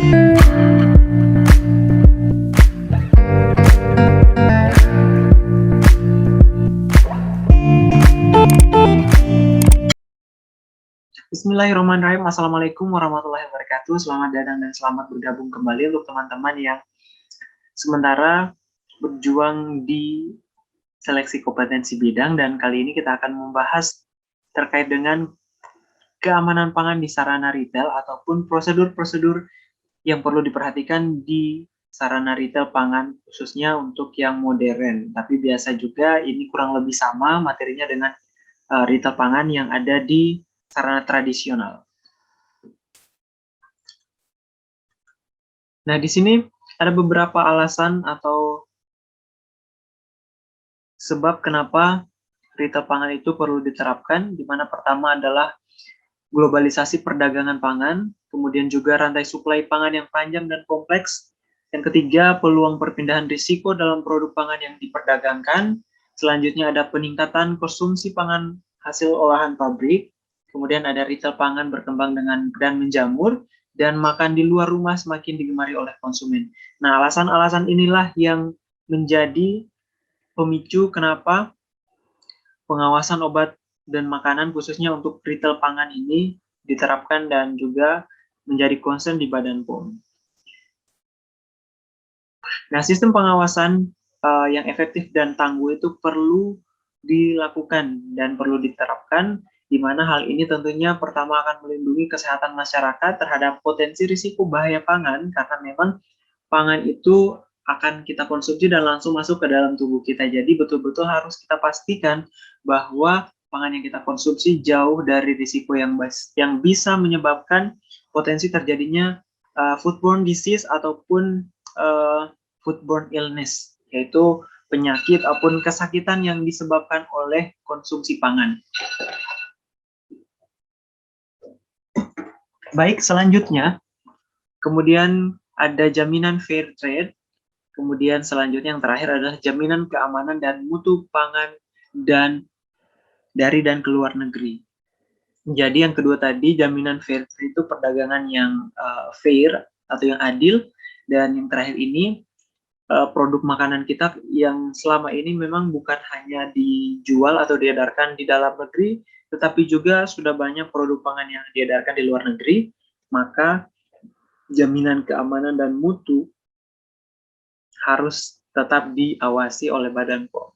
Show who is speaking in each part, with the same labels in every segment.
Speaker 1: Bismillahirrahmanirrahim. Assalamualaikum warahmatullahi wabarakatuh. Selamat datang dan selamat bergabung kembali untuk teman-teman yang sementara berjuang di seleksi kompetensi bidang, dan kali ini kita akan membahas terkait dengan keamanan pangan di sarana retail ataupun prosedur-prosedur yang perlu diperhatikan di sarana retail pangan, khususnya untuk yang modern. Tapi biasa juga ini kurang lebih sama materinya dengan retail pangan yang ada di sarana tradisional. Nah, di sini ada beberapa alasan atau sebab kenapa retail pangan itu perlu diterapkan, di mana pertama adalah globalisasi perdagangan pangan, kemudian juga rantai suplai pangan yang panjang dan kompleks. Yang ketiga, peluang perpindahan risiko dalam produk pangan yang diperdagangkan. Selanjutnya ada peningkatan konsumsi pangan hasil olahan pabrik. Kemudian ada retail pangan berkembang dan menjamur, dan makan di luar rumah semakin digemari oleh konsumen. Nah, alasan-alasan inilah yang menjadi pemicu kenapa pengawasan obat dan makanan khususnya untuk retail pangan ini diterapkan dan juga menjadi concern di Badan POM. Nah, sistem pengawasan yang efektif dan tangguh itu perlu dilakukan dan perlu diterapkan, di mana hal ini tentunya pertama akan melindungi kesehatan masyarakat terhadap potensi risiko bahaya pangan, karena memang pangan itu akan kita konsumsi dan langsung masuk ke dalam tubuh kita. Jadi betul-betul harus kita pastikan bahwa pangan yang kita konsumsi jauh dari risiko yang bisa menyebabkan potensi terjadinya foodborne disease ataupun foodborne illness, yaitu penyakit ataupun kesakitan yang disebabkan oleh konsumsi pangan. Baik, selanjutnya, kemudian ada jaminan fair trade. Kemudian selanjutnya yang terakhir adalah jaminan keamanan dan mutu pangan dan dari dan keluar negeri. Jadi yang kedua tadi, jaminan fair trade itu perdagangan yang fair atau yang adil, dan yang terakhir ini produk makanan kita yang selama ini memang bukan hanya dijual atau diedarkan di dalam negeri, tetapi juga sudah banyak produk pangan yang diedarkan di luar negeri, maka jaminan keamanan dan mutu harus tetap diawasi oleh Badan POM.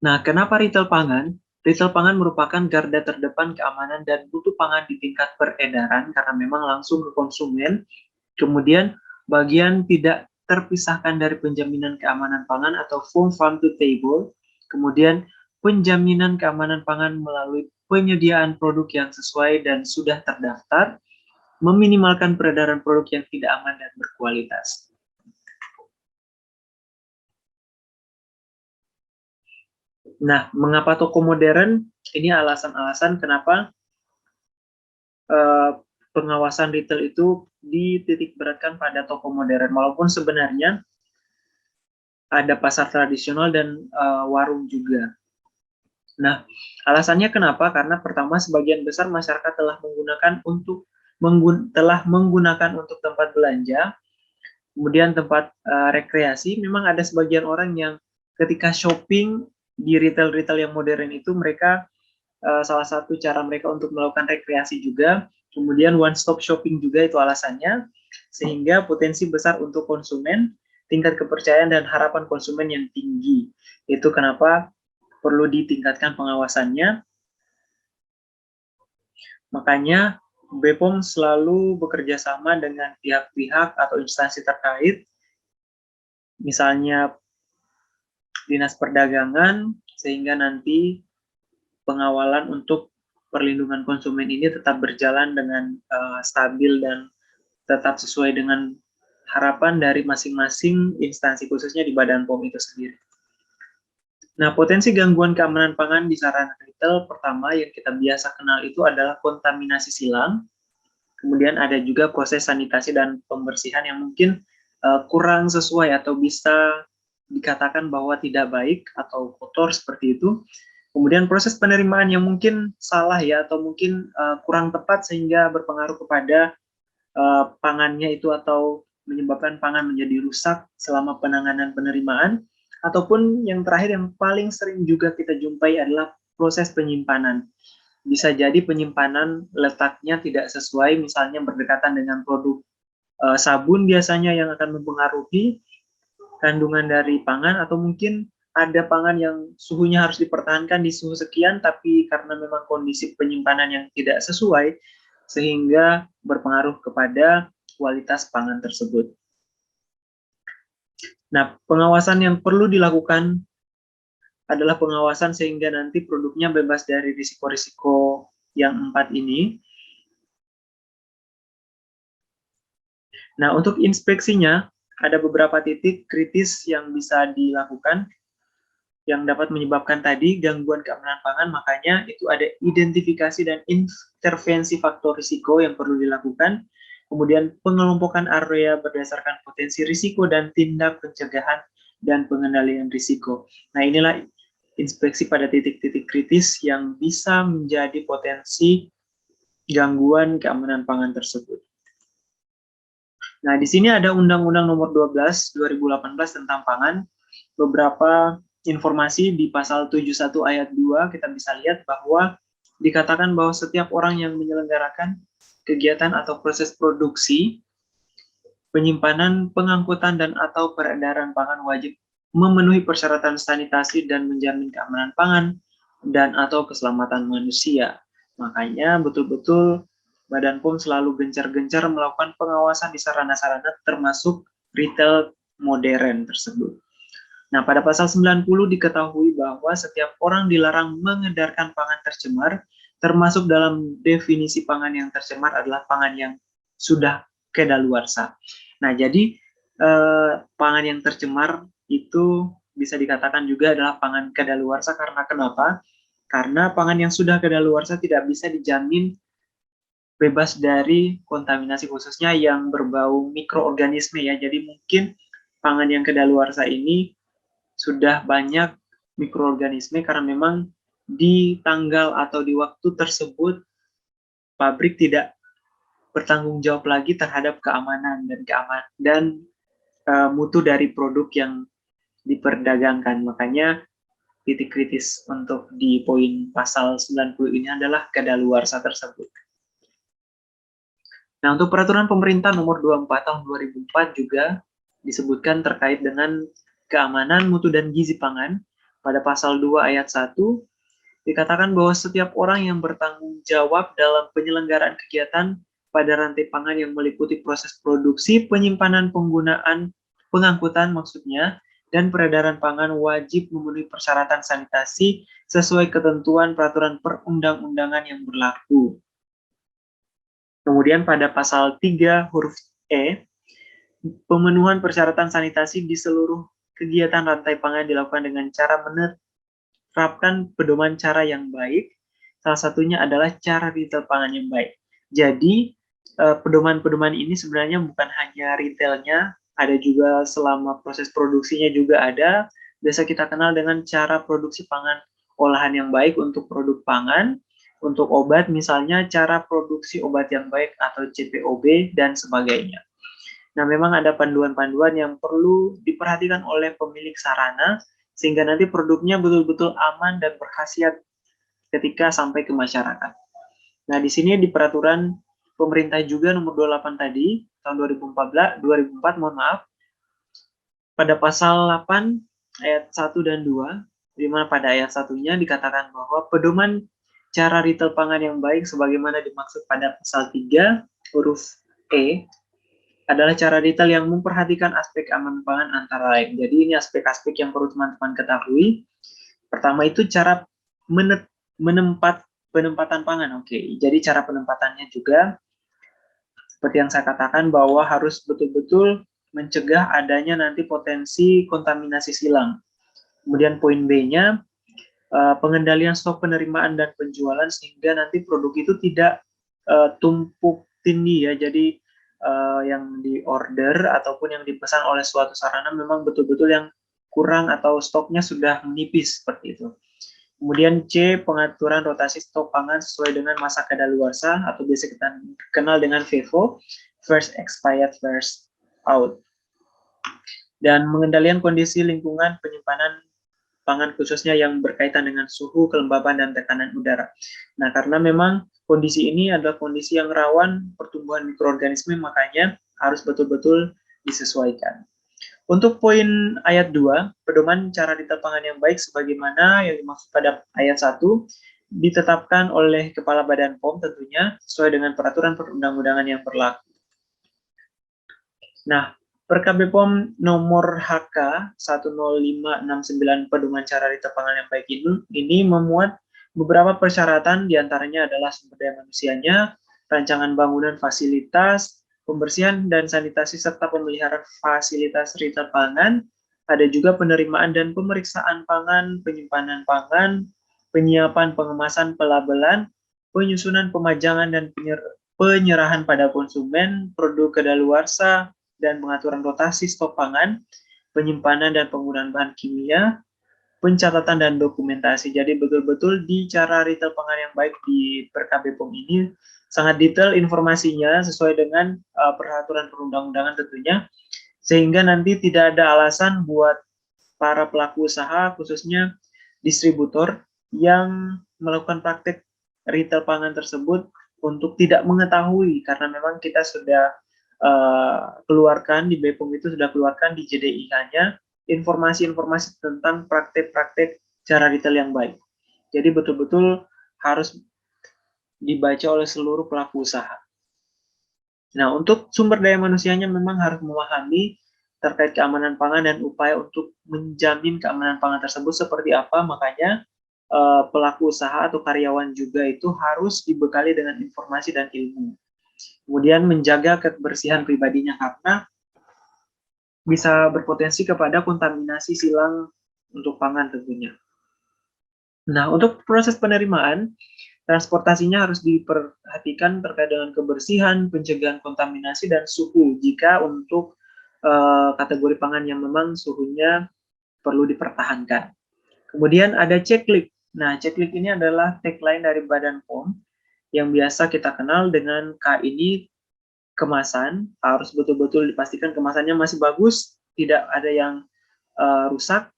Speaker 1: Nah, kenapa retail pangan? Retail pangan merupakan garda terdepan keamanan dan mutu pangan di tingkat peredaran, karena memang langsung ke konsumen. Kemudian bagian tidak terpisahkan dari penjaminan keamanan pangan atau farm to table, kemudian penjaminan keamanan pangan melalui penyediaan produk yang sesuai dan sudah terdaftar, meminimalkan peredaran produk yang tidak aman dan berkualitas. Nah, mengapa toko modern? Ini alasan-alasan kenapa pengawasan retail itu dititik beratkan pada toko modern, walaupun sebenarnya ada pasar tradisional dan warung juga. Nah, alasannya kenapa? Karena pertama, sebagian besar masyarakat telah menggunakan untuk tempat belanja, kemudian tempat rekreasi. Memang ada sebagian orang yang ketika shopping di retail-retail yang modern itu, mereka salah satu cara mereka untuk melakukan rekreasi juga. Kemudian one stop shopping juga itu alasannya, sehingga potensi besar untuk konsumen, tingkat kepercayaan dan harapan konsumen yang tinggi. Itu kenapa perlu ditingkatkan pengawasannya. Makanya BPOM selalu bekerja sama dengan pihak-pihak atau instansi terkait, misalnya Dinas Perdagangan, sehingga nanti pengawalan untuk perlindungan konsumen ini tetap berjalan dengan stabil dan tetap sesuai dengan harapan dari masing-masing instansi, khususnya di Badan POM itu sendiri. Nah, potensi gangguan keamanan pangan di sarana retail pertama yang kita biasa kenal itu adalah kontaminasi silang. Kemudian ada juga proses sanitasi dan pembersihan yang mungkin kurang sesuai atau bisa dikatakan bahwa tidak baik atau kotor seperti itu. Kemudian proses penerimaan yang mungkin salah ya, atau mungkin kurang tepat sehingga berpengaruh kepada pangannya itu atau menyebabkan pangan menjadi rusak selama penanganan penerimaan, ataupun yang terakhir yang paling sering juga kita jumpai adalah proses penyimpanan. Bisa jadi penyimpanan letaknya tidak sesuai, misalnya berdekatan dengan produk sabun biasanya yang akan mempengaruhi kandungan dari pangan, atau mungkin ada pangan yang suhunya harus dipertahankan di suhu sekian, tapi karena memang kondisi penyimpanan yang tidak sesuai, sehingga berpengaruh kepada kualitas pangan tersebut. Nah, pengawasan yang perlu dilakukan adalah pengawasan sehingga nanti produknya bebas dari risiko-risiko yang 4 ini. Nah, untuk inspeksinya, ada beberapa titik kritis yang bisa dilakukan yang dapat menyebabkan tadi gangguan keamanan pangan, makanya itu ada identifikasi dan intervensi faktor risiko yang perlu dilakukan, kemudian pengelompokan area berdasarkan potensi risiko dan tindak pencegahan dan pengendalian risiko. Nah, inilah inspeksi pada titik-titik kritis yang bisa menjadi potensi gangguan keamanan pangan tersebut. Nah, di sini ada Undang-Undang Nomor 12 2018 tentang pangan. Beberapa informasi di pasal 71 ayat 2 kita bisa lihat bahwa dikatakan bahwa setiap orang yang menyelenggarakan kegiatan atau proses produksi, penyimpanan, pengangkutan, dan atau peredaran pangan wajib memenuhi persyaratan sanitasi dan menjamin keamanan pangan dan atau keselamatan manusia. Makanya betul-betul Badan POM selalu gencar-gencar melakukan pengawasan di sarana-sarana termasuk retail modern tersebut. Nah, pada pasal 90 diketahui bahwa setiap orang dilarang mengedarkan pangan tercemar, termasuk dalam definisi pangan yang tercemar adalah pangan yang sudah kedaluarsa. Nah, jadi pangan yang tercemar itu bisa dikatakan juga adalah pangan kedaluarsa karena kenapa? Karena pangan yang sudah kedaluarsa tidak bisa dijamin bebas dari kontaminasi, khususnya yang berbau mikroorganisme ya. Jadi mungkin pangan yang kedaluarsa ini sudah banyak mikroorganisme karena memang di tanggal atau di waktu tersebut pabrik tidak bertanggung jawab lagi terhadap keamanan dan mutu dari produk yang diperdagangkan. Makanya titik kritis untuk di poin pasal 90 ini adalah kedaluarsa tersebut. Nah, untuk peraturan pemerintah nomor 24 tahun 2004 juga disebutkan terkait dengan keamanan, mutu, dan gizi pangan. Pada pasal 2 ayat 1, dikatakan bahwa setiap orang yang bertanggung jawab dalam penyelenggaraan kegiatan pada rantai pangan yang meliputi proses produksi, penyimpanan, penggunaan, pengangkutan maksudnya, dan peredaran pangan wajib memenuhi persyaratan sanitasi sesuai ketentuan peraturan perundang-undangan yang berlaku. Kemudian pada pasal 3 huruf E, pemenuhan persyaratan sanitasi di seluruh kegiatan rantai pangan dilakukan dengan cara menerapkan pedoman cara yang baik. Salah satunya adalah cara retail pangan yang baik. Jadi, pedoman-pedoman ini sebenarnya bukan hanya retailnya, ada juga selama proses produksinya juga ada. Biasa kita kenal dengan cara produksi pangan olahan yang baik untuk produk pangan. Untuk obat misalnya cara produksi obat yang baik atau CPOB dan sebagainya. Nah, memang ada panduan-panduan yang perlu diperhatikan oleh pemilik sarana sehingga nanti produknya betul-betul aman dan berkhasiat ketika sampai ke masyarakat. Nah, di sini di peraturan pemerintah juga nomor 28 tadi tahun 2004 mohon maaf, pada pasal 8 ayat 1 dan 2, di mana pada ayat 1-nya dikatakan bahwa pedoman cara retail pangan yang baik sebagaimana dimaksud pada pasal 3 huruf E adalah cara retail yang memperhatikan aspek keamanan pangan antara lain. Jadi ini aspek-aspek yang perlu teman-teman ketahui. Pertama itu cara penempatan pangan. Oke, jadi cara penempatannya juga seperti yang saya katakan bahwa harus betul-betul mencegah adanya nanti potensi kontaminasi silang. Kemudian poin B-nya, pengendalian stok penerimaan dan penjualan sehingga nanti produk itu tidak tumpuk tindih ya. Jadi yang diorder ataupun yang dipesan oleh suatu sarana memang betul-betul yang kurang atau stoknya sudah menipis seperti itu. Kemudian C, pengaturan rotasi stok pangan sesuai dengan masa kadaluarsa atau biasa kita kenal dengan FIFO. first expired, first out. Dan mengendalikan kondisi lingkungan penyimpanan pangan khususnya yang berkaitan dengan suhu, kelembaban, dan tekanan udara. Nah, karena memang kondisi ini adalah kondisi yang rawan pertumbuhan mikroorganisme, makanya harus betul-betul disesuaikan. Untuk poin ayat 2, pedoman cara detail pangan yang baik sebagaimana yang dimaksud pada ayat 1, ditetapkan oleh Kepala Badan POM tentunya sesuai dengan peraturan perundang-undangan yang berlaku. Nah, Perkab POM nomor HK 10569 pedoman cara detail pangan yang baik ini memuat beberapa persyaratan, diantaranya adalah sumber daya manusianya, rancangan bangunan fasilitas, pembersihan dan sanitasi serta pemeliharaan fasilitas retail pangan, ada juga penerimaan dan pemeriksaan pangan, penyimpanan pangan, penyiapan pengemasan pelabelan, penyusunan pemajangan dan penyerahan pada konsumen, produk kadaluarsa, dan pengaturan rotasi stok pangan, penyimpanan dan penggunaan bahan kimia, pencatatan dan dokumentasi. Jadi betul-betul di cara retail pangan yang baik di Perkab POM ini sangat detail informasinya sesuai dengan peraturan perundang-undangan tentunya, sehingga nanti tidak ada alasan buat para pelaku usaha khususnya distributor yang melakukan praktek retail pangan tersebut untuk tidak mengetahui, karena memang kita sudah keluarkan di BPOM itu sudah keluarkan di JDIH-nya informasi-informasi tentang praktek-praktek cara retail yang baik. Jadi betul-betul harus dibaca oleh seluruh pelaku usaha. Nah, untuk sumber daya manusianya memang harus memahami terkait keamanan pangan dan upaya untuk menjamin keamanan pangan tersebut seperti apa, makanya pelaku usaha atau karyawan juga itu harus dibekali dengan informasi dan ilmu. Kemudian menjaga kebersihan pribadinya karena bisa berpotensi kepada kontaminasi silang untuk pangan tentunya. Nah, untuk proses penerimaan, transportasinya harus diperhatikan terkait dengan kebersihan, pencegahan kontaminasi, dan suhu jika untuk kategori pangan yang memang suhunya perlu dipertahankan. Kemudian ada checklist. Nah, checklist ini adalah tagline dari Badan POM yang biasa kita kenal dengan K ini kemasan, harus betul-betul dipastikan kemasannya masih bagus, tidak ada yang rusak.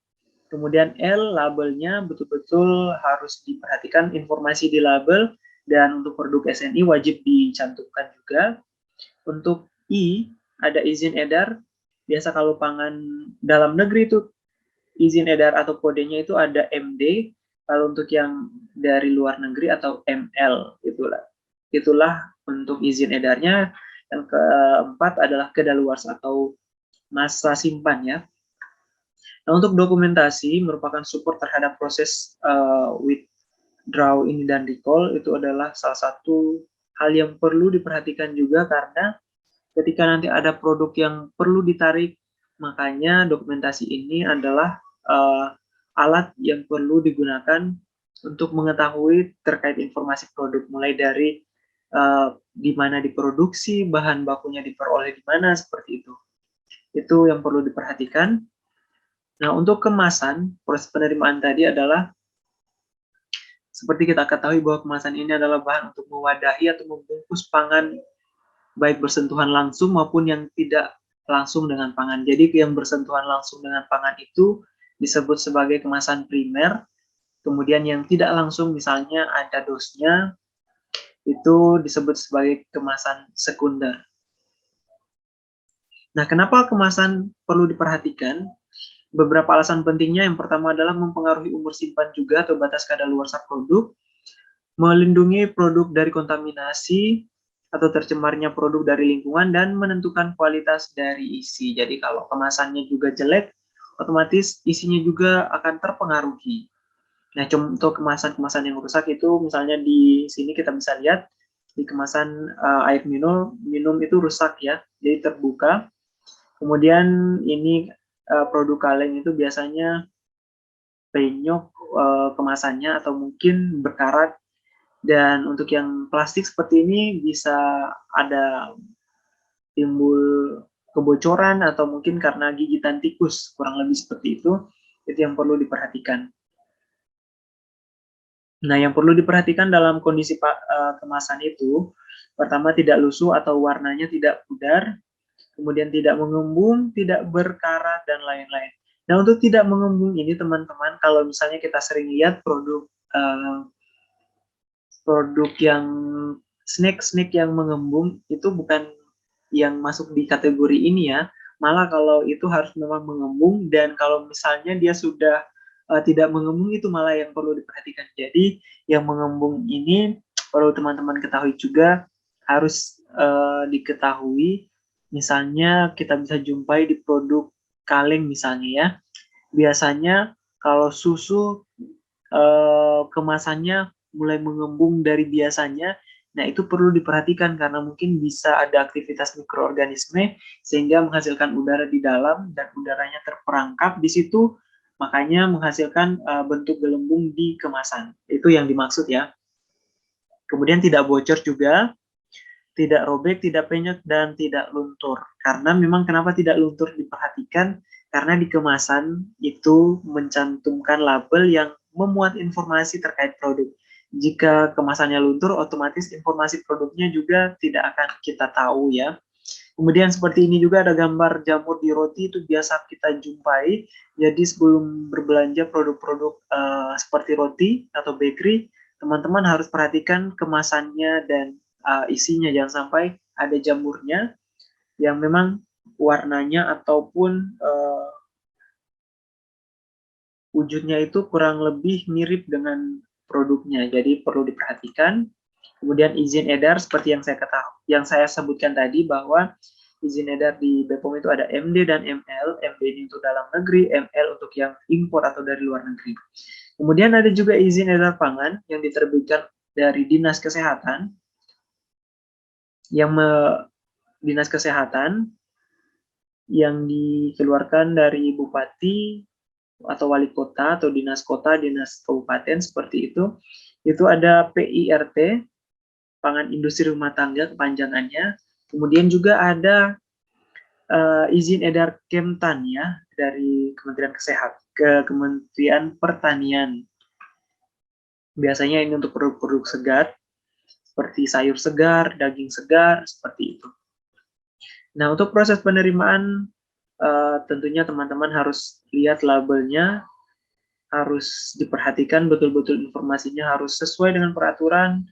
Speaker 1: Kemudian L, labelnya betul-betul harus diperhatikan informasi di label, dan untuk produk SNI wajib dicantumkan juga. Untuk I, ada izin edar. Biasa kalau pangan dalam negeri itu izin edar atau kodenya itu ada MD, kalau untuk yang dari luar negeri atau ML, itulah untuk izin edarnya. Yang keempat adalah kedaluarsa atau masa simpan ya. Nah, untuk dokumentasi merupakan support terhadap proses withdraw ini dan recall, itu adalah salah satu hal yang perlu diperhatikan juga, karena ketika nanti ada produk yang perlu ditarik, makanya dokumentasi ini adalah alat yang perlu digunakan untuk mengetahui terkait informasi produk, mulai dari di mana diproduksi, bahan bakunya diperoleh di mana, seperti itu. Itu yang perlu diperhatikan. Nah, untuk kemasan, proses penerimaan tadi adalah seperti kita ketahui bahwa kemasan ini adalah bahan untuk mewadahi atau membungkus pangan baik bersentuhan langsung maupun yang tidak langsung dengan pangan. Jadi yang bersentuhan langsung dengan pangan itu disebut sebagai kemasan primer. Kemudian yang tidak langsung, misalnya ada dosnya, itu disebut sebagai kemasan sekunder. Nah, kenapa kemasan perlu diperhatikan? Beberapa alasan pentingnya. Yang pertama adalah mempengaruhi umur simpan juga atau batas kadaluarsa produk, melindungi produk dari kontaminasi atau tercemarnya produk dari lingkungan, dan menentukan kualitas dari isi. Jadi kalau kemasannya juga jelek, otomatis isinya juga akan terpengaruhi. Nah, contoh kemasan-kemasan yang rusak itu misalnya di sini kita bisa lihat di kemasan air minum itu rusak ya, jadi terbuka. Kemudian ini produk kaleng itu biasanya penyok kemasannya atau mungkin berkarat. Dan untuk yang plastik seperti ini bisa ada timbul kebocoran atau mungkin karena gigitan tikus, kurang lebih seperti itu yang perlu diperhatikan. Nah, yang perlu diperhatikan dalam kondisi kemasan itu, Pertama, tidak lusuh atau warnanya tidak pudar, kemudian tidak mengembung, tidak berkarat, dan lain-lain. Nah, untuk tidak mengembung ini teman-teman, kalau misalnya kita sering lihat produk yang snack yang mengembung, itu bukan yang masuk di kategori ini ya. Malah kalau itu harus memang mengembung, dan kalau misalnya dia sudah tidak mengembung, itu malah yang perlu diperhatikan. Jadi yang mengembung ini perlu teman-teman ketahui juga, harus diketahui. Misalnya kita bisa jumpai di produk kaleng misalnya ya. Biasanya kalau susu kemasannya mulai mengembung dari biasanya, nah itu perlu diperhatikan karena mungkin bisa ada aktivitas mikroorganisme sehingga menghasilkan udara di dalam dan udaranya terperangkap di situ, makanya menghasilkan bentuk gelembung di kemasan. Itu yang dimaksud ya. Kemudian tidak bocor juga, tidak robek, tidak penyet, dan tidak luntur. Karena memang kenapa tidak luntur diperhatikan, karena di kemasan itu mencantumkan label yang memuat informasi terkait produk. Jika kemasannya luntur, otomatis informasi produknya juga tidak akan kita tahu ya. Kemudian seperti ini juga ada gambar jamur di roti, itu biasa kita jumpai. Jadi sebelum berbelanja produk-produk seperti roti atau bakery, teman-teman harus perhatikan kemasannya dan isinya, jangan sampai ada jamurnya yang memang warnanya ataupun wujudnya itu kurang lebih mirip dengan produknya. Jadi perlu diperhatikan. Kemudian izin edar seperti yang saya sebutkan tadi, bahwa izin edar di BPOM itu ada MD dan ML. MD ini untuk dalam negeri, ML untuk yang impor atau dari luar negeri. Kemudian ada juga izin edar pangan yang diterbitkan dari Dinas Kesehatan, Dinas Kesehatan yang dikeluarkan dari Bupati atau Wali Kota atau Dinas Kota, Dinas Kabupaten, seperti itu. Itu ada PIRT, Pangan Industri Rumah Tangga kepanjangannya. Kemudian juga ada izin edar Kemtan ya, dari Kementerian Kesehatan ke Kementerian Pertanian. Biasanya ini untuk produk-produk segar, seperti sayur segar, daging segar, seperti itu. Nah, untuk proses penerimaan, tentunya teman-teman harus lihat labelnya, harus diperhatikan betul-betul informasinya harus sesuai dengan peraturan.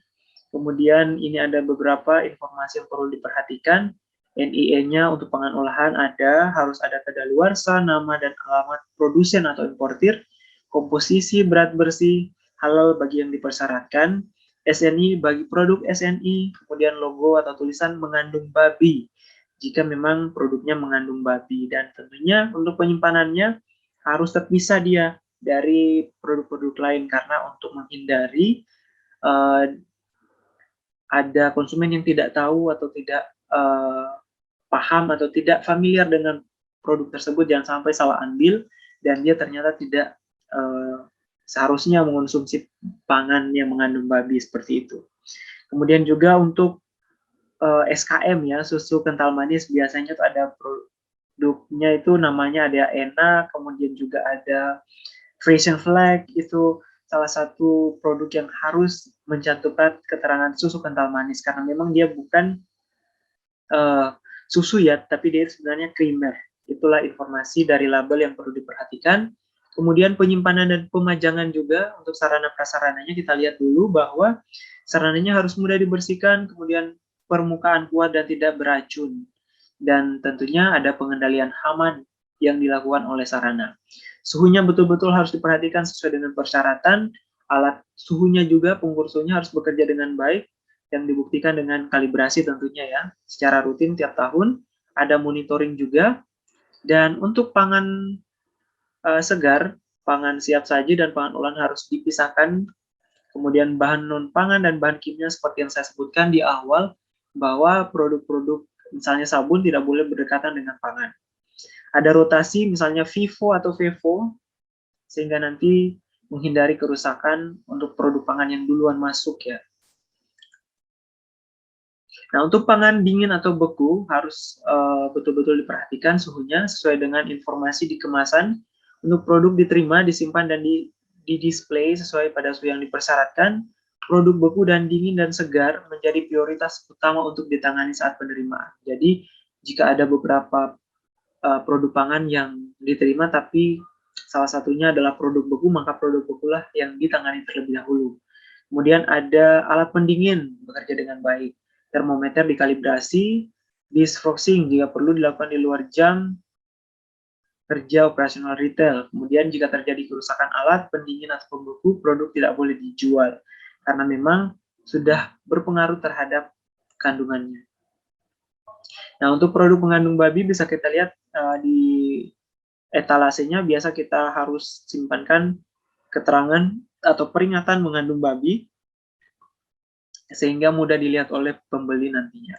Speaker 1: Kemudian ini ada beberapa informasi yang perlu diperhatikan. NIE-nya untuk pangan olahan ada, harus ada kadaluarsa, nama dan alamat produsen atau importir, komposisi, berat bersih, halal bagi yang dipersyaratkan, SNI bagi produk SNI, kemudian logo atau tulisan mengandung babi, jika memang produknya mengandung babi. Dan tentunya untuk penyimpanannya harus terpisah dia dari produk-produk lain, karena untuk menghindari ada konsumen yang tidak tahu atau tidak paham atau tidak familiar dengan produk tersebut, jangan sampai salah ambil dan dia ternyata tidak seharusnya mengonsumsi pangan yang mengandung babi, seperti itu. Kemudian juga untuk SKM ya, susu kental manis, biasanya tuh ada produknya itu namanya ada ENA, kemudian juga ada Frisian Flag, itu salah satu produk yang harus mencantumkan keterangan susu kental manis, karena memang dia bukan susu ya, tapi dia sebenarnya creamer. Itulah informasi dari label yang perlu diperhatikan. Kemudian penyimpanan dan pemajangan juga untuk sarana prasarananya, kita lihat dulu bahwa sarananya harus mudah dibersihkan, kemudian permukaan kuat dan tidak beracun. Dan tentunya ada pengendalian hama yang dilakukan oleh sarana. Suhunya betul-betul harus diperhatikan sesuai dengan persyaratan. Alat suhunya juga, pengukur suhunya harus bekerja dengan baik, yang dibuktikan dengan kalibrasi tentunya ya, secara rutin tiap tahun. Ada monitoring juga. Dan untuk pangan segar, pangan siap saji dan pangan olahan harus dipisahkan. Kemudian bahan non-pangan dan bahan kimia seperti yang saya sebutkan di awal, bahwa produk-produk misalnya sabun tidak boleh berdekatan dengan pangan. Ada rotasi misalnya FIFO atau FEFO, sehingga nanti menghindari kerusakan untuk produk pangan yang duluan masuk ya. Nah, untuk pangan dingin atau beku harus betul-betul diperhatikan suhunya sesuai dengan informasi di kemasan. Untuk produk diterima, disimpan, dan di display sesuai pada suhu yang dipersyaratkan. produk beku dan dingin dan segar menjadi prioritas utama untuk ditangani saat penerimaan. Jadi, jika ada beberapa produk pangan yang diterima, tapi salah satunya adalah produk beku, maka produk bekulah yang ditangani terlebih dahulu. Kemudian ada alat pendingin bekerja dengan baik, termometer dikalibrasi, defrosting jika perlu dilakukan di luar jam kerja operasional retail. Kemudian jika terjadi kerusakan alat, pendingin atau pembeku, produk tidak boleh dijual karena memang sudah berpengaruh terhadap kandungannya. Nah, untuk produk mengandung babi bisa kita lihat di etalasenya biasa kita harus simpankan keterangan atau peringatan mengandung babi sehingga mudah dilihat oleh pembeli nantinya.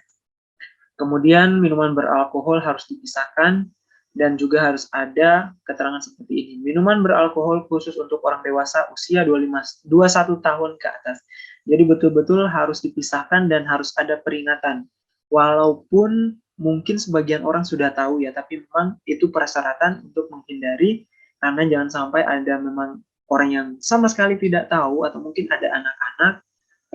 Speaker 1: Kemudian minuman beralkohol harus dipisahkan dan juga harus ada keterangan seperti ini. Minuman beralkohol khusus untuk orang dewasa usia 21 tahun ke atas. Jadi betul-betul harus dipisahkan dan harus ada peringatan. Walaupun mungkin sebagian orang sudah tahu ya, tapi memang itu persyaratan untuk menghindari karena jangan sampai ada memang orang yang sama sekali tidak tahu atau mungkin ada anak-anak,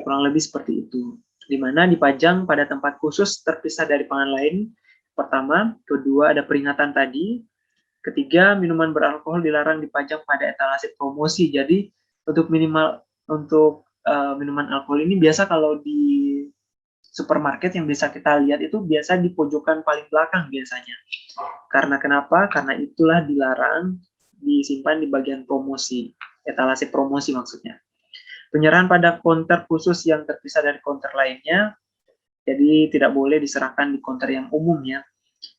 Speaker 1: kurang lebih seperti itu. Di mana dipajang pada tempat khusus terpisah dari pangan lain. Pertama, kedua ada peringatan tadi. Ketiga, minuman beralkohol dilarang dipajang pada etalase promosi. Jadi untuk minuman alkohol ini biasa kalau di supermarket yang bisa kita lihat itu biasa di pojokan paling belakang biasanya. Karena kenapa? Karena itulah dilarang disimpan di bagian promosi, etalase promosi maksudnya. Penyerahan pada konter khusus yang terpisah dari konter lainnya, jadi tidak boleh diserahkan di konter yang umum ya.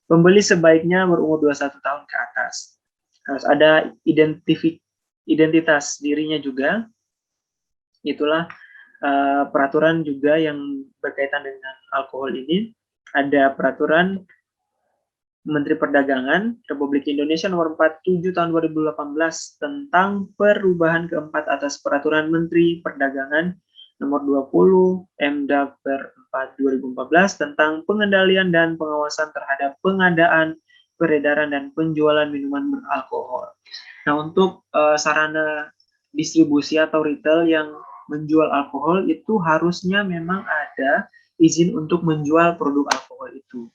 Speaker 1: Pembeli sebaiknya berumur 21 tahun ke atas. Harus ada identitas dirinya juga. Itulah peraturan juga yang berkaitan dengan alkohol ini. Ada peraturan Menteri Perdagangan Republik Indonesia nomor 47 tahun 2018 tentang perubahan keempat atas peraturan Menteri Perdagangan nomor 20 MDAG per 4 2014 tentang pengendalian dan pengawasan terhadap pengadaan, peredaran dan penjualan minuman beralkohol. Nah, untuk sarana distribusi atau retail yang menjual alkohol itu harusnya memang ada izin untuk menjual produk alkohol itu.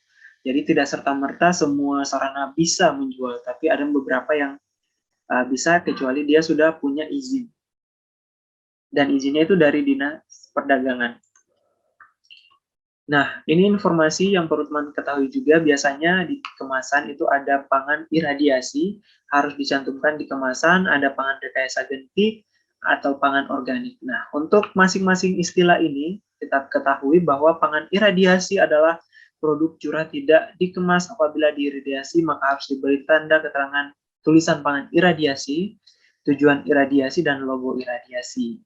Speaker 1: Jadi tidak serta-merta semua sarana bisa menjual, tapi ada beberapa yang bisa kecuali dia sudah punya izin. Dan izinnya itu dari Dinas Perdagangan. Nah, ini informasi yang perlu teman ketahui juga, biasanya di kemasan itu ada pangan iradiasi, harus dicantumkan di kemasan, ada pangan rekayasa genetik, atau pangan organik. Nah, untuk masing-masing istilah ini, kita ketahui bahwa pangan iradiasi adalah produk curah tidak dikemas apabila diiradiasi, maka harus diberi tanda keterangan tulisan pangan iradiasi, tujuan iradiasi, dan logo iradiasi.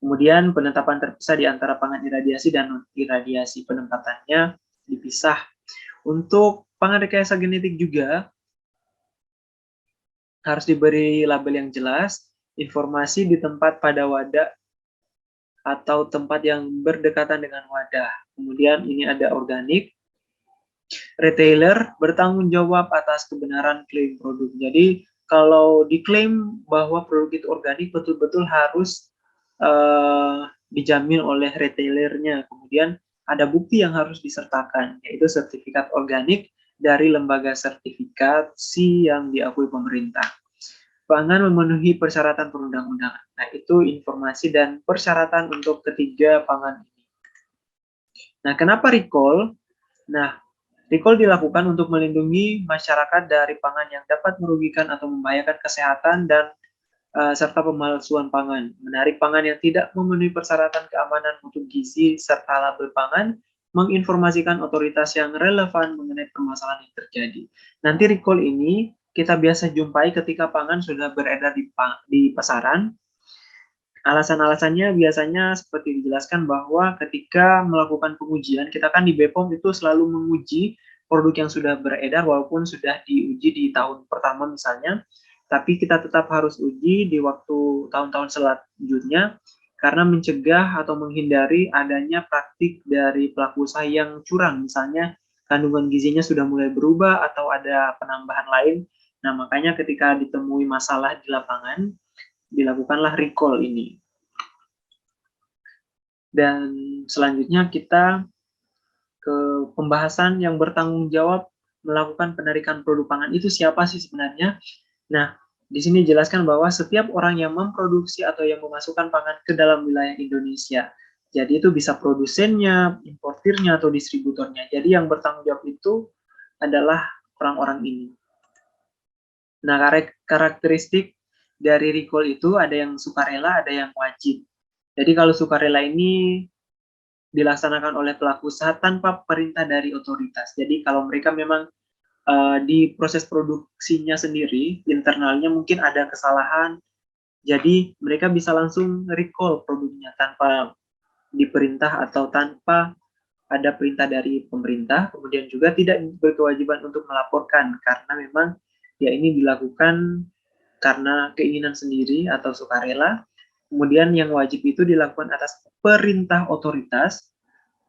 Speaker 1: Kemudian penetapan terpisah di antara pangan iradiasi dan non-iradiasi, penempatannya dipisah. Untuk pangan rekayasa genetik juga harus diberi label yang jelas, informasi di tempat pada wadah atau tempat yang berdekatan dengan wadah. Kemudian ini ada organik. Retailer bertanggung jawab atas kebenaran klaim produk. Jadi kalau diklaim bahwa produk itu organik, betul-betul harus dijamin oleh retailernya. Kemudian ada bukti yang harus disertakan, yaitu sertifikat organik dari lembaga sertifikasi yang diakui pemerintah. Pangan memenuhi persyaratan perundang-undangan. Nah, itu informasi dan persyaratan untuk ketiga pangan ini. Nah, kenapa recall? Nah, recall dilakukan untuk melindungi masyarakat dari pangan yang dapat merugikan atau membahayakan kesehatan dan serta pemalsuan pangan. Menarik pangan yang tidak memenuhi persyaratan keamanan mutu gizi serta label pangan, menginformasikan otoritas yang relevan mengenai permasalahan yang terjadi. Nanti recall ini kita biasa jumpai ketika pangan sudah beredar di pasaran. Alasan-alasannya biasanya seperti dijelaskan bahwa ketika melakukan pengujian, kita kan di BPOM itu selalu menguji produk yang sudah beredar walaupun sudah diuji di tahun pertama misalnya, tapi kita tetap harus uji di waktu tahun-tahun selanjutnya karena mencegah atau menghindari adanya praktik dari pelaku usaha yang curang, misalnya kandungan gizinya sudah mulai berubah atau ada penambahan lain. Nah, makanya ketika ditemui masalah di lapangan, dilakukanlah recall ini. Dan selanjutnya kita ke pembahasan yang bertanggung jawab melakukan penarikan produk pangan itu siapa sih sebenarnya. Nah, di sini jelaskan bahwa setiap orang yang memproduksi atau yang memasukkan pangan ke dalam wilayah Indonesia. Jadi itu bisa produsennya, importirnya, atau distributornya. Jadi yang bertanggung jawab itu adalah orang-orang ini. Nah, karakteristik dari recall itu ada yang sukarela, ada yang wajib. Jadi kalau sukarela ini dilaksanakan oleh pelaku usaha tanpa perintah dari otoritas. Jadi kalau mereka memang di proses produksinya sendiri, internalnya mungkin ada kesalahan, jadi mereka bisa langsung recall produknya tanpa diperintah atau tanpa ada perintah dari pemerintah, kemudian juga tidak berkewajiban untuk melaporkan karena memang ya ini dilakukan karena keinginan sendiri atau sukarela. Kemudian yang wajib itu dilakukan atas perintah otoritas.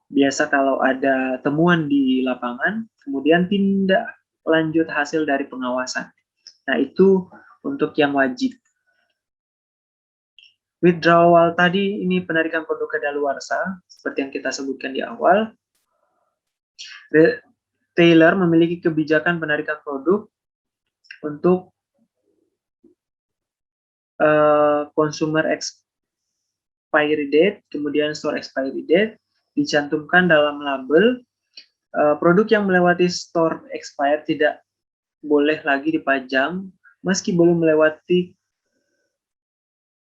Speaker 1: Biasa kalau ada temuan di lapangan, kemudian tindak lanjut hasil dari pengawasan. Nah, itu untuk yang wajib. Withdrawal tadi ini penarikan produk kadaluarsa, seperti yang kita sebutkan di awal. Retailer memiliki kebijakan penarikan produk untuk consumer expiry date, kemudian store expiry date, dicantumkan dalam label. Produk yang melewati store expired tidak boleh lagi dipajang meski belum melewati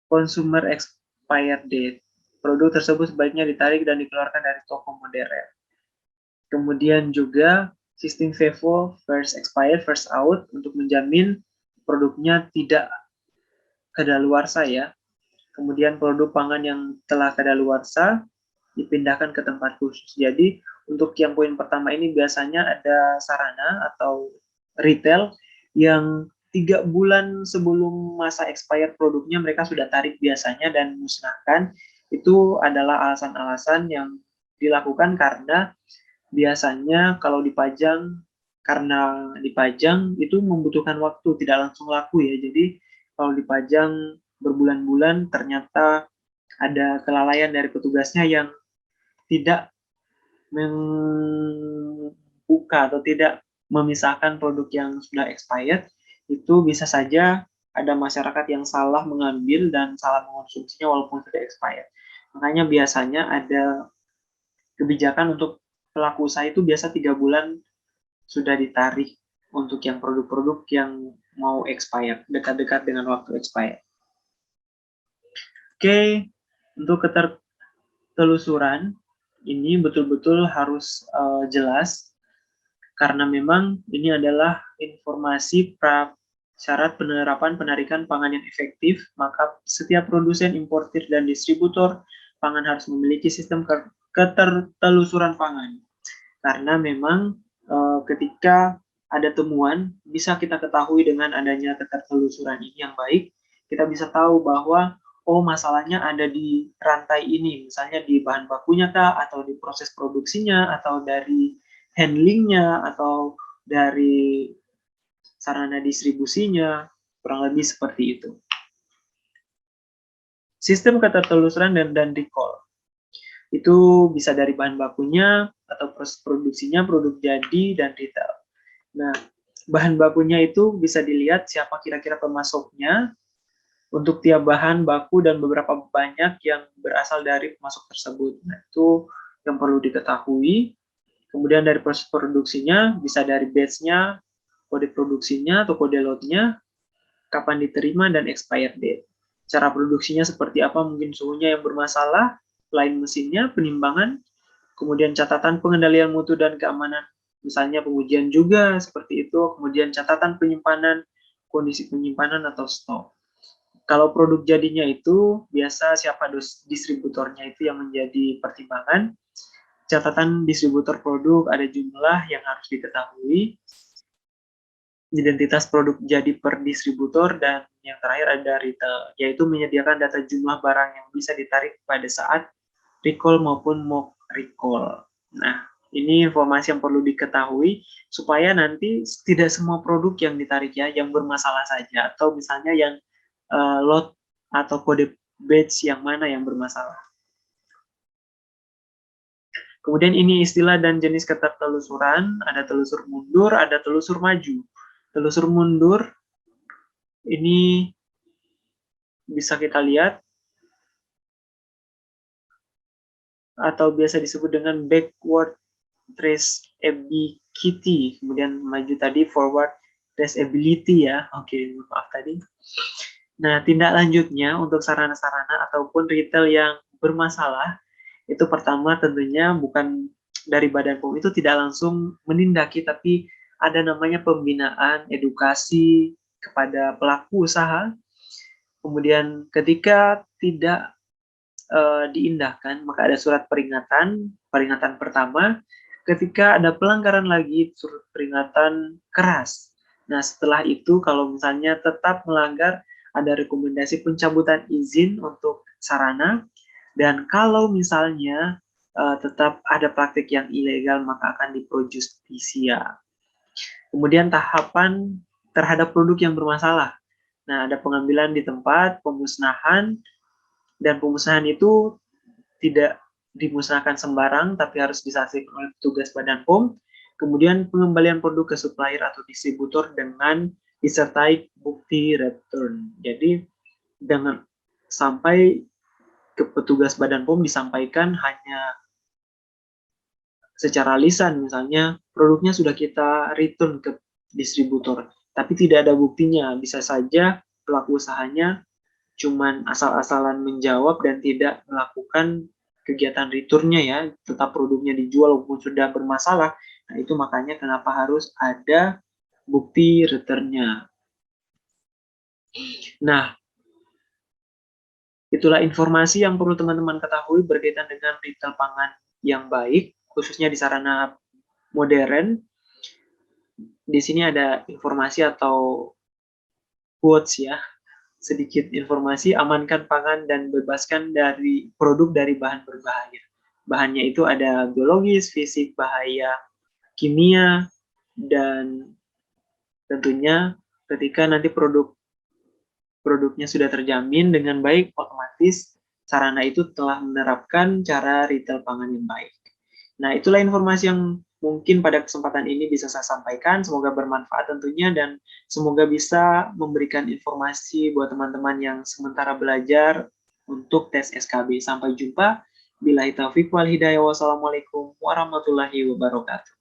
Speaker 1: consumer expired date. Produk tersebut sebaiknya ditarik dan dikeluarkan dari toko modern. Kemudian juga sistem FIFO first expired first out untuk menjamin produknya tidak kadaluarsa ya. Kemudian produk pangan yang telah kadaluarsa dipindahkan ke tempat khusus. Jadi untuk yang poin pertama ini biasanya ada sarana atau retail yang 3 bulan sebelum masa expired produknya mereka sudah tarik biasanya dan musnahkan. Itu adalah alasan-alasan yang dilakukan karena biasanya kalau dipajang, karena dipajang itu membutuhkan waktu, tidak langsung laku ya. Jadi kalau dipajang berbulan-bulan ternyata ada kelalaian dari petugasnya yang tidak membuka atau tidak memisahkan produk yang sudah expired, itu bisa saja ada masyarakat yang salah mengambil dan salah mengonsumsinya walaupun sudah expired. Makanya biasanya ada kebijakan untuk pelaku usaha itu biasa 3 bulan sudah ditarik untuk yang produk-produk yang mau expired, dekat-dekat dengan waktu expired. Oke, untuk ketertelusuran ini betul-betul harus jelas karena memang ini adalah informasi syarat penerapan penarikan pangan yang efektif, maka setiap produsen, importir, dan distributor pangan harus memiliki sistem ketertelusuran pangan. Karena memang ketika ada temuan, bisa kita ketahui dengan adanya ketertelusuran ini yang baik, kita bisa tahu bahwa oh masalahnya ada di rantai ini, misalnya di bahan bakunya kah, atau di proses produksinya, atau dari handlingnya, atau dari sarana distribusinya, kurang lebih seperti itu. Sistem ketertelusuran dan recall. Itu bisa dari bahan bakunya, atau proses produksinya, produk jadi, dan retail. Nah, bahan bakunya itu bisa dilihat siapa kira-kira pemasoknya, untuk tiap bahan baku dan beberapa banyak yang berasal dari pemasok tersebut. Nah, itu yang perlu diketahui. Kemudian dari proses produksinya, bisa dari batch-nya, kode produksinya atau kode lot-nya, kapan diterima, dan expired date. Cara produksinya seperti apa, mungkin suhunya yang bermasalah, line mesinnya, penimbangan, kemudian catatan pengendalian mutu dan keamanan, misalnya pengujian juga seperti itu, kemudian catatan penyimpanan, kondisi penyimpanan atau stok. Kalau produk jadinya itu biasa siapa distributornya itu yang menjadi pertimbangan. Catatan distributor produk, ada jumlah yang harus diketahui, identitas produk jadi per distributor, dan yang terakhir ada retail, yaitu menyediakan data jumlah barang yang bisa ditarik pada saat recall maupun mock recall. Nah, ini informasi yang perlu diketahui supaya nanti tidak semua produk yang ditarik ya yang bermasalah saja, atau misalnya yang lot atau kode batch yang mana yang bermasalah. Kemudian ini istilah dan jenis ketertelusuran, ada telusur mundur, ada telusur maju. Telusur mundur ini bisa kita lihat atau biasa disebut dengan backward traceability. Kemudian maju tadi forward traceability ya. Oke, maaf tadi. Nah, tindak lanjutnya untuk sarana-sarana ataupun retail yang bermasalah, itu pertama tentunya bukan dari Badan POM itu tidak langsung menindaki, tapi ada namanya pembinaan, edukasi kepada pelaku usaha. Kemudian ketika tidak diindahkan, maka ada surat peringatan. Peringatan pertama, ketika ada pelanggaran lagi, surat peringatan keras. Nah, setelah itu kalau misalnya tetap melanggar, ada rekomendasi pencabutan izin untuk sarana. Dan kalau misalnya tetap ada praktik yang ilegal, maka akan diprojustisia. Kemudian tahapan terhadap produk yang bermasalah. Nah, ada pengambilan di tempat, pemusnahan, dan pemusnahan itu tidak dimusnahkan sembarang, tapi harus disaksikan oleh petugas Badan POM. Kemudian pengembalian produk ke supplier atau distributor dengan disertai bukti return. Jadi dengan sampai ke petugas Badan POM disampaikan hanya secara lisan, misalnya produknya sudah kita return ke distributor, tapi tidak ada buktinya. Bisa saja pelaku usahanya cuman asal-asalan menjawab dan tidak melakukan kegiatan returnnya ya, tetap produknya dijual walaupun sudah bermasalah. Nah, itu makanya kenapa harus ada bukti returnnya. Nah, itulah informasi yang perlu teman-teman ketahui berkaitan dengan retail pangan yang baik, khususnya di sarana modern. Di sini ada informasi atau quotes ya, sedikit informasi, amankan pangan dan bebaskan dari produk dari bahan berbahaya. Bahannya itu ada biologis, fisik, bahaya, kimia, dan tentunya ketika nanti produknya sudah terjamin dengan baik, otomatis sarana itu telah menerapkan cara retail pangan yang baik. Nah, itulah informasi yang mungkin pada kesempatan ini bisa saya sampaikan. Semoga bermanfaat tentunya dan semoga bisa memberikan informasi buat teman-teman yang sementara belajar untuk tes SKB. Sampai jumpa. Billahi taufiq wal hidayah. Wassalamualaikum warahmatullahi wabarakatuh.